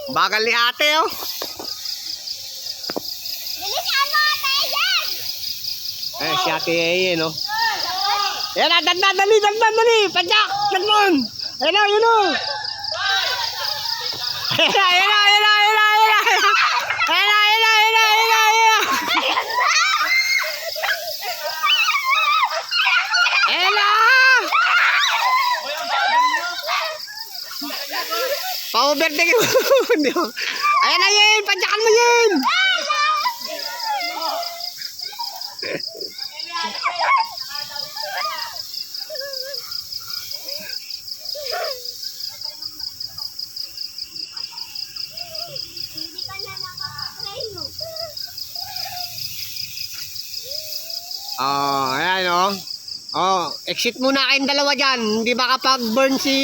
Bagal ni ate, oh. Bilisan mo, ate, yan! Eh, si ate Ayen, oh. Ayan na, dandan, dali. Padyak, dandan. Ayan na, yun, oh. Ayan na. Pa-overtake mo. Ayan na yun, padyakan mo yun. Hindi ka na nakaka-try mo. Ayan, oh. Oh, exit muna kayong dalawa dyan. Hindi makapag-burn si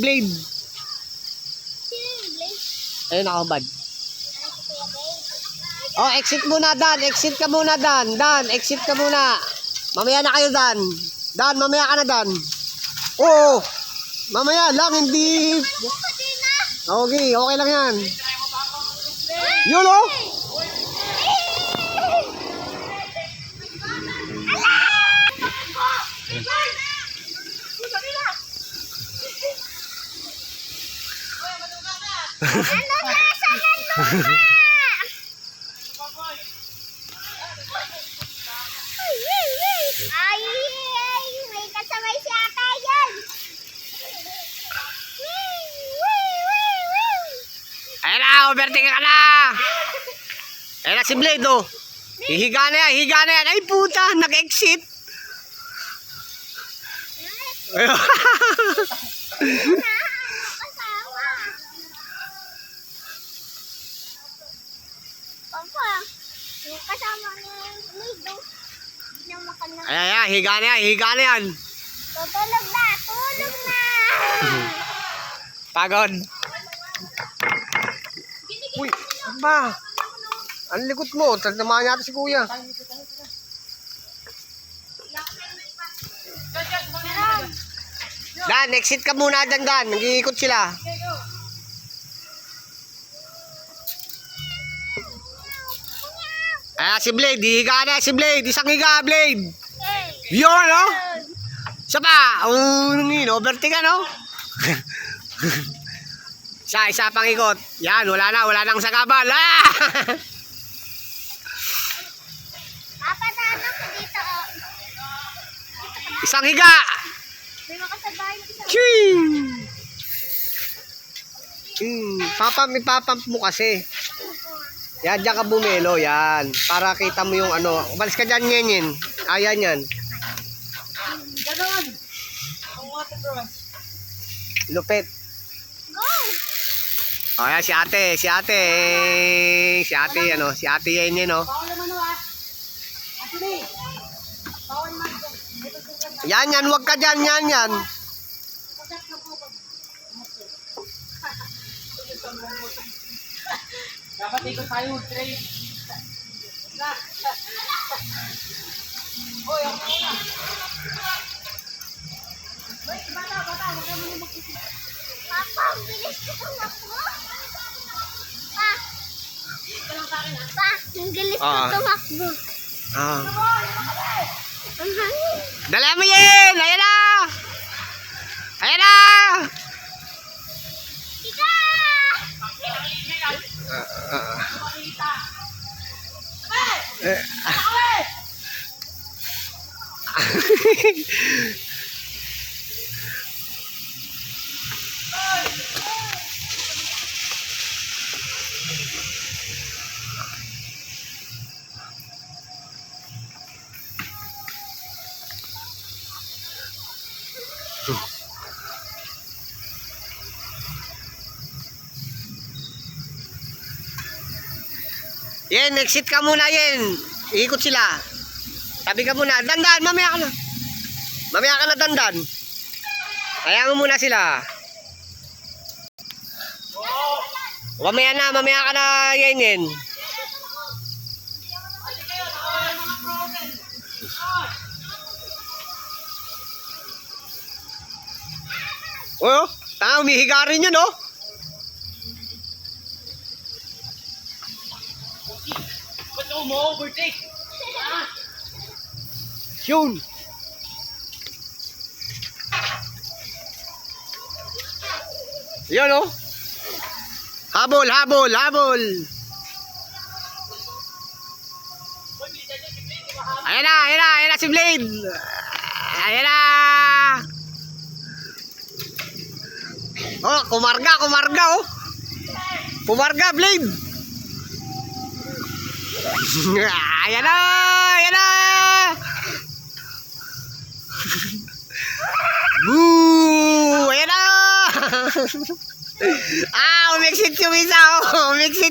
Blade. Ayun, nakabad. Oh, exit muna, Dan. Exit ka muna, Dan. Dan, exit ka muna. Mamaya na kayo, Dan. Dan, mamaya ka na, Dan. Oo. Mamaya lang, hindi. Okay, okay lang yan. Yun, oh. Ano na? Saan na? Ay, may kasabay si ata yan. Ayun na, overtake ka na. Ayun na si Blade, oh. Hihiga na yan. Ay, puta, nag-exit. Papa, yung kasama ni Lido, hindi na makanang. Ayan, higa na yan. Tulog na! Pagod. Uy, ba? Ang likot mo, tagnamaan yata si kuya. Dan, exit ka muna, Dan. Nag-iikot sila. Si Blade, higa na si Blade. Isang higa, Blade. Yun, no? Isa pa. Overtake ka, no? Isa pang ikot. Yan, wala nang sagabal. Papa, naano ko dito, oh. Isang higa. May makasabay mo isa. May papamp mo kasi. Yan, dyan ka bumelo, yan. Para kita mo yung ano. Umalis ka dyan, nyenyen. Ayan yan. Lupit. Go! Ayan, si ate, nyenyen, no? Yan, wag ka dyan, yan. Dapat ikot tayo, train. Hoy, ako na. Hoy, bata, wag ka muna mag-isip. Papa, ang bilis ko tumakbo. Pa, Ito lang sa akin, ha? pa, ang bilis ko tumakbo. Ang hangin. Dala mo yan! Ayan na! Ika! Yan, exit ka muna, yan. Iikot sila. Tabi ka muna. Dandan, mamaya ka na, dandan. Hayaan mo muna sila. Mamaya ka na, yan. Oh, tanga, umihiga rin yun, oh. Ikaw mo, overtake. Yun. Yun oh. Habol, habol, habol. Ayan na, ayan na, ayan na si Blade. Ayan na. Oh, kumarga, kumarga oh. Kumarga, Blade. Ayan na, ayan na. Boo! Ayan na. Umiksit yung isa oh. Umiksit